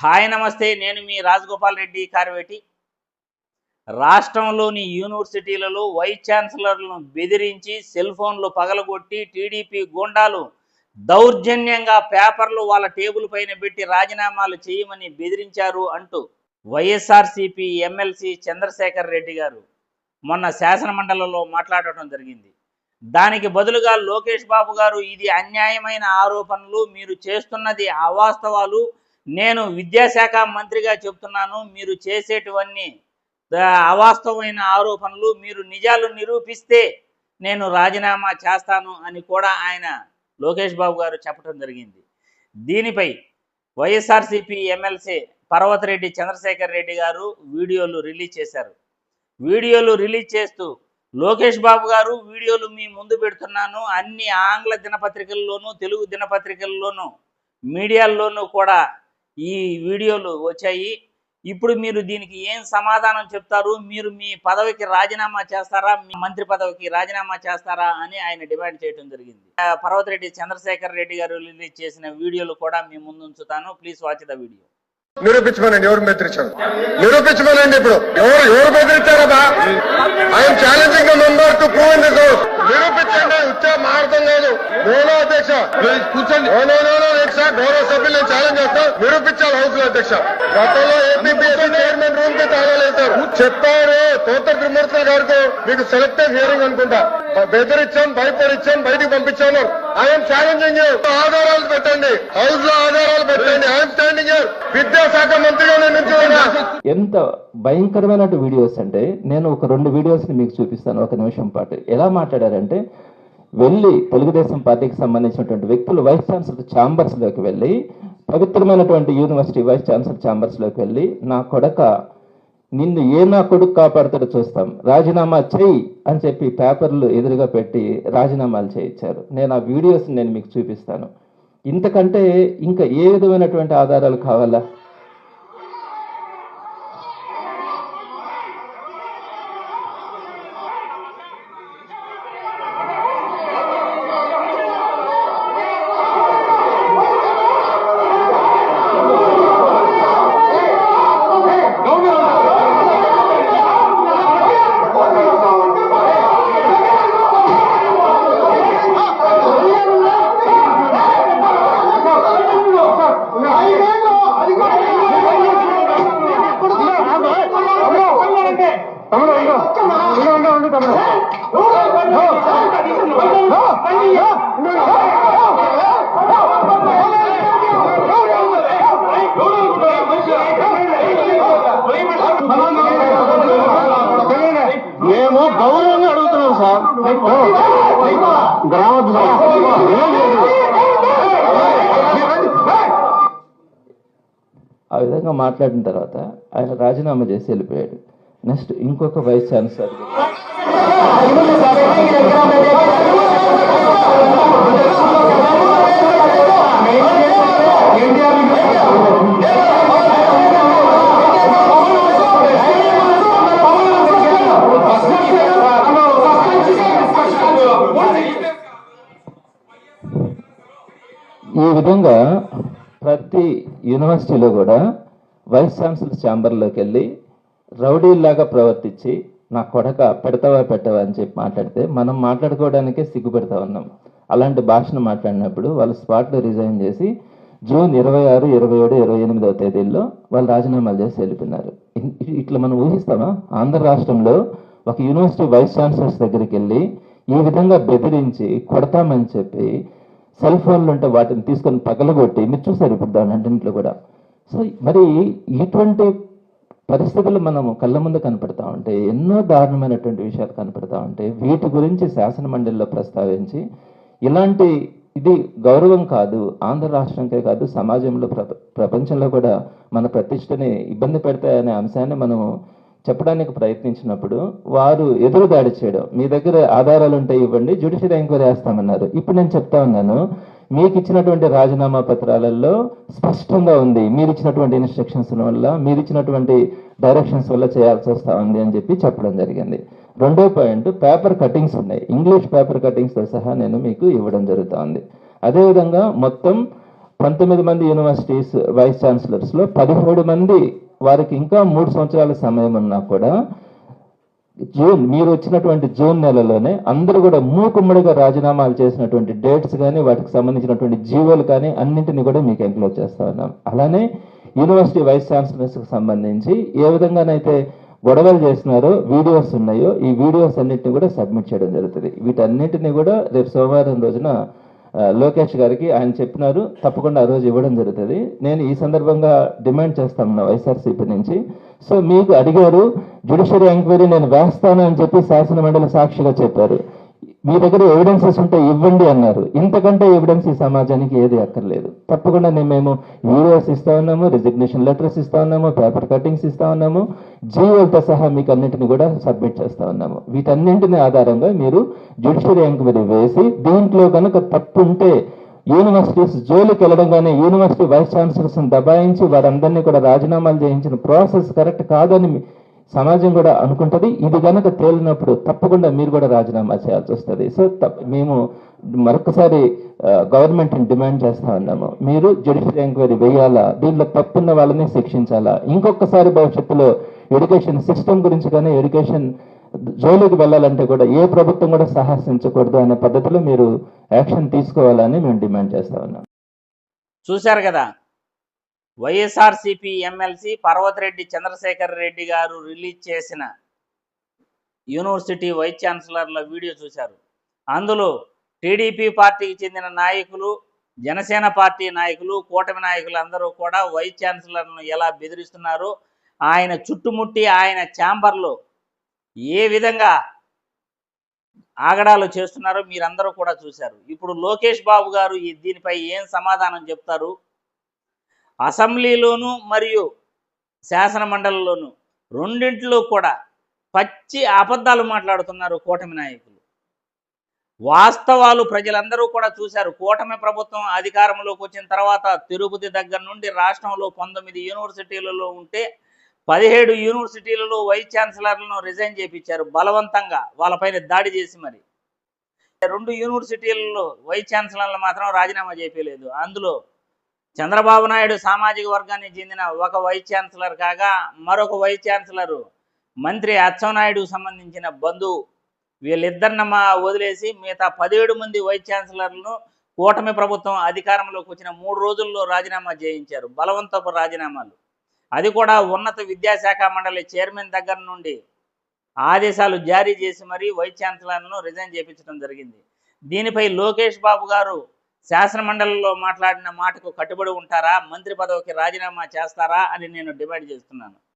Hi నమస్తే, నేను మీ రాజగోపాల్ రెడ్డి కార్వేటి. రాష్ట్రంలోని యూనివర్సిటీలలో వైస్ ఛాన్సలర్లను బెదిరించి సెల్ ఫోన్లు పగలగొట్టి టీడీపీ గూండాలు దౌర్జన్యంగా పేపర్లు వాళ్ళ టేబుల్ పైన పెట్టి రాజీనామాలు చేయమని బెదిరించారు అంటూ వైఎస్ఆర్సీపీ ఎమ్మెల్సీ చంద్రశేఖర్ రెడ్డి గారు మొన్న శాసనమండలిలో మాట్లాడటం జరిగింది. దానికి బదులుగా లోకేష్ బాబు గారు, ఇది అన్యాయమైన ఆరోపణలు, మీరు చేస్తున్నది అవాస్తవాలు, నేను విద్యాశాఖ మంత్రిగా చెప్తున్నాను, మీరు చేసేటివన్నీ అవాస్తవమైన ఆరోపణలు, మీరు నిజాలు నిరూపిస్తే నేను రాజీనామా చేస్తాను అని కూడా ఆయన లోకేష్ బాబు గారు చెప్పడం జరిగింది. దీనిపై వైఎస్ఆర్సీపీ ఎమ్మెల్సీ పర్వతిరెడ్డి చంద్రశేఖర్ రెడ్డి గారు వీడియోలు రిలీజ్ చేశారు. వీడియోలు రిలీజ్ చేస్తూ లోకేష్ బాబు గారు, వీడియోలు మీ ముందు పెడుతున్నాను, అన్ని ఆంగ్ల దినపత్రికల్లోనూ తెలుగు దినపత్రికల్లోనూ మీడియాల్లోనూ కూడా ఈ వీడియోలు వచ్చాయి. ఇప్పుడు మీరు దీనికి ఏం సమాధానం చెప్తారు? మీరు మీ పదవికి రాజీనామా చేస్తారా, మీ మంత్రి పదవికి రాజీనామా చేస్తారా అని ఆయన డిమాండ్ చేయడం జరిగింది. పర్వతిరెడ్డి చంద్రశేఖర్ రెడ్డి గారు రిలీజ్ చేసిన వీడియోలు కూడా మీ ముందు ఉంచుతాను. Please watch the video. నిరూపించమనండి, ఎవరు బెదిరించారు నిరూపించమనండి. ఇప్పుడు ఎవరు బెదిరించారా? I'm challenging the member to prove in this house. నిరూపించండి. ఉత్సాహం అర్థం కాదు. నోనో అధ్యక్ష, కూర్చోండి. గౌరవ సభ్యులు నేను ఛాలెంజ్ చేస్తా. నిరూపించాలి హౌస్ లో అధ్యక్ష. గతంలో ఏపీపీఎస్సీ చైర్మన్ రూమ్ కి తాళాలేశారు. చెప్పారు తోట త్రిమూర్తులు గారికి, మీకు సెలెక్టివ్ హియరింగ్ అనుకుంటా, బెదిరించాం, భయపడిచ్చాం, బయటికి పంపించాను. I'm challenging you. ఆధారాలు పెట్టండి, హౌస్ లో ఆధారాలు పెట్టండి. I'm standing here. విద్యాశాఖ మంత్రిగా నేను ఎంత భయంకరమైన వీడియోస్ అంటే, నేను ఒక 2 వీడియోస్ ని మీకు చూపిస్తాను ఒక నిమిషం పాటు. ఎలా మాట్లాడారంటే, వెళ్ళి తెలుగుదేశం పార్టీకి సంబంధించినటువంటి వ్యక్తులు వైస్ ఛాన్సలర్ ఛాంబర్స్ లోకి వెళ్ళి, పవిత్రమైనటువంటి యూనివర్సిటీ వైస్ ఛాన్సలర్ ఛాంబర్స్ లోకి వెళ్ళి, నా కొడక నిన్ను నా కొడుకు కాపాడుతాడో చూస్తాం, రాజీనామా చేయి అని చెప్పి పేపర్లు ఎదురుగా పెట్టి రాజీనామాలు చేయించారు. నేను ఆ వీడియోస్ నేను మీకు చూపిస్తాను. ఇంతకంటే ఇంకా ఏ విధమైనటువంటి ఆధారాలు కావాలా? మేము గౌరవంగా అడుగుతున్నాం సార్. ఆ విధంగా మాట్లాడిన తర్వాత ఆయన రాజీనామా చేసి వెళ్ళిపోయాడు. నెక్స్ట్ ఇంకొక వైస్ ఛాన్సలర్ ఈ విధంగా ప్రతి యూనివర్సిటీలో కూడా వైస్ ఛాన్సలర్ ఛాంబర్లోకి వెళ్ళి రౌడీలాగా ప్రవర్తించి, నా కొడక పెడతావా పెట్టవా అని చెప్పి మాట్లాడితే మనం మాట్లాడుకోవడానికే సిగ్గుపెడతా ఉన్నాం. అలాంటి భాషను మాట్లాడినప్పుడు వాళ్ళు స్పాట్లో రిజైన్ చేసి జూన్ 26, 27, 28వ తేదీల్లో వాళ్ళు రాజీనామాలు చేసి వెళ్ళిపోయినారు. ఇట్లా మనం ఊహిస్తామా? ఆంధ్ర రాష్ట్రంలో ఒక యూనివర్సిటీ వైస్ ఛాన్సలర్స్ దగ్గరికి వెళ్ళి ఈ విధంగా బెదిరించి కొడతామని చెప్పి సెల్ ఫోన్లు ఉంటే వాటిని తీసుకొని పగలగొట్టి, మీరు చూసారు ఇప్పుడు దాని అన్నింటిలో కూడా. సో మరి ఇటువంటి పరిస్థితులు మనము కళ్ళ ముందు కనపడతా ఉంటే, ఎన్నో దారుణమైనటువంటి విషయాలు కనపడతా ఉంటే, వీటి గురించి శాసన మండలిలో ప్రస్తావించి ఇలాంటి ఇది గౌరవం కాదు, ఆంధ్ర రాష్ట్రంకే కాదు సమాజంలో ప్రపంచంలో కూడా మన ప్రతిష్టని ఇబ్బంది పెడతాయనే అంశాన్ని మనము చెప్పడానికి ప్రయత్నించినప్పుడు వారు ఎదురుదాడి చేయడం, మీ దగ్గర ఆధారాలు ఉంటే ఇవ్వండి, జ్యుడిషియల్ ఎంక్వైరీ వేస్తామన్నారు. ఇప్పుడు నేను చెప్తా ఉన్నాను, మీకు ఇచ్చినటువంటి రాజీనామా పత్రాలలో స్పష్టంగా ఉంది, మీరు ఇచ్చినటువంటి ఇన్స్ట్రక్షన్స్ వల్ల, మీరు ఇచ్చినటువంటి డైరెక్షన్స్ వల్ల చేయాల్సి వస్తూ ఉంది అని చెప్పి చెప్పడం జరిగింది. రెండో పాయింట్, పేపర్ కటింగ్స్ ఉన్నాయి, ఇంగ్లీష్ పేపర్ కటింగ్స్తో సహా నేను మీకు ఇవ్వడం జరుగుతూ ఉంది. అదేవిధంగా మొత్తం 19 మంది యూనివర్సిటీస్ వైస్ ఛాన్సలర్స్లో 17 మంది వారికి ఇంకా 3 సంవత్సరాల సమయం ఉన్నా కూడా మీరు వచ్చినటువంటి జూన్ నెలలోనే అందరూ కూడా మూకుమ్మడిగా రాజీనామాలు చేసినటువంటి డేట్స్ కానీ వాటికి సంబంధించినటువంటి జీవోలు కానీ అన్నింటినీ కూడా మీకు ఎంక్లోజ్ చేస్తా ఉన్నాం. అలానే యూనివర్సిటీ వైస్ ఛాన్సలర్స్కి సంబంధించి ఏ విధంగానైతే గొడవలు చేస్తున్నారో వీడియోస్ ఉన్నాయో ఈ వీడియోస్ అన్నింటినీ కూడా సబ్మిట్ చేయడం జరుగుతుంది. వీటన్నింటినీ కూడా రేపు సోమవారం రోజున లోకేష్ గారికి ఆయన చెప్పినారు, తప్పకుండా ఆ రోజు ఇవ్వడం జరుగుతుంది. నేను ఈ సందర్భంగా డిమాండ్ చేస్తాను వైఎస్ఆర్సీపీ నుంచి. సో మీకు అడిగారు జ్యుడిషియరీ ఎంక్వైరీ నేను వేస్తాను అని చెప్పి శాసనమండలి సాక్షిగా చెప్పారు. మీ దగ్గర ఎవిడెన్సెస్ ఉంటే ఇవ్వండి అన్నారు. ఇంతకంటే ఎవిడెన్స్ ఈ సమాజానికి ఏది అక్కర్లేదు. తప్పకుండా మేము వీడియోస్ ఇస్తా ఉన్నాము, రిజిగ్నేషన్ లెటర్స్ ఇస్తా ఉన్నాము, పేపర్ కటింగ్స్ ఇస్తా ఉన్నాము, జీవోలతో సహా మీకు అన్నింటినీ కూడా సబ్మిట్ చేస్తా ఉన్నాము. వీటన్నింటిని ఆధారంగా మీరు జ్యుడిషియరీ ఎంక్వైరీ వేసి దీంట్లో కనుక తప్పు ఉంటే యూనివర్సిటీస్ జోలికి వెళ్ళడం కానీ యూనివర్సిటీ వైస్ ఛాన్సలర్స్ని దబాయించి వారందరినీ కూడా రాజీనామాలు చేయించిన ప్రాసెస్ కరెక్ట్ కాదని సమాజం కూడా అనుకుంటుంది. ఇది కనుక తేలినప్పుడు తప్పకుండా మీరు కూడా రాజీనామా చేయాల్సి వస్తుంది. సో మేము మరొకసారి గవర్నమెంట్ని డిమాండ్ చేస్తా ఉన్నాము, మీరు జ్యుడిషియరీ ఎంక్వైరీ వేయాలా, దీంట్లో తప్పున్న వాళ్ళని శిక్షించాలా. ఇంకొకసారి భవిష్యత్తులో ఎడ్యుకేషన్ సిస్టమ్ గురించి కానీ ఎడ్యుకేషన్ జోలికి వెళ్ళాలంటే కూడా ఏ ప్రభుత్వం కూడా సాహసించకూడదు అనే పద్ధతిలో మీరు యాక్షన్ తీసుకోవాలని మేము డిమాండ్ చేస్తా ఉన్నాం. చూశారు కదా, వైఎస్ఆర్సీపీ ఎమ్మెల్సీ పర్వతిరెడ్డి చంద్రశేఖర్ రెడ్డి గారు రిలీజ్ చేసిన యూనివర్సిటీ వైస్ ఛాన్సలర్ల వీడియో చూశారు. అందులో టీడీపీ పార్టీకి చెందిన నాయకులు, జనసేన పార్టీ నాయకులు, కూటమి నాయకులు అందరూ కూడా వైస్ ఛాన్సలర్లను ఎలా బెదిరిస్తున్నారో, ఆయన చుట్టుముట్టి ఆయన ఛాంబర్లో ఏ విధంగా ఆగడాలు చేస్తున్నారో మీరందరూ కూడా చూశారు. ఇప్పుడు లోకేష్ బాబు గారు దీనిపై ఏం సమాధానం చెప్తారు? అసెంబ్లీలోనూ మరియు శాసన మండలిలోనూ రెండింటిలో కూడా పచ్చి అబద్ధాలు మాట్లాడుతున్నారు కూటమి నాయకులు. వాస్తవాలు ప్రజలందరూ కూడా చూశారు. కూటమి ప్రభుత్వం అధికారంలోకి వచ్చిన తర్వాత తిరుపతి దగ్గర నుండి రాష్ట్రంలో 19 యూనివర్సిటీలలో ఉంటే 17 యూనివర్సిటీలలో వైస్ ఛాన్సలర్లను రిజైన్ చేయించారు బలవంతంగా, వాళ్ళపైన దాడి చేసి. మరి 2 యూనివర్సిటీలలో వైస్ ఛాన్సలర్లు మాత్రం రాజీనామా చేయలేదు. అందులో చంద్రబాబు నాయుడు సామాజిక వర్గానికి చెందిన ఒక వైస్ ఛాన్సలర్ కాగా మరొక వైస్ ఛాన్సలర్ మంత్రి అచ్చెన్నాయుడుకు సంబంధించిన బంధువు. వీళ్ళిద్దరిని వదిలేసి మిగతా 17 మంది వైస్ ఛాన్సలర్లను కూటమి ప్రభుత్వం అధికారంలోకి వచ్చిన 3 రోజుల్లో రాజీనామా చేయించారు, బలవంతపు రాజీనామాలు. అది కూడా ఉన్నత విద్యాశాఖ మండలి చైర్మన్ దగ్గర నుండి ఆదేశాలు జారీ చేసి మరీ వైస్ ఛాన్సలర్లను రిజైన్ చేయించడం జరిగింది. దీనిపై లోకేష్ బాబు గారు శాసనమండలిలో మాట్లాడిన మాటకు కట్టుబడి ఉంటారా, మంత్రి పదవికి రాజీనామా చేస్తారా అని నేను డిమాండ్ చేస్తున్నాను.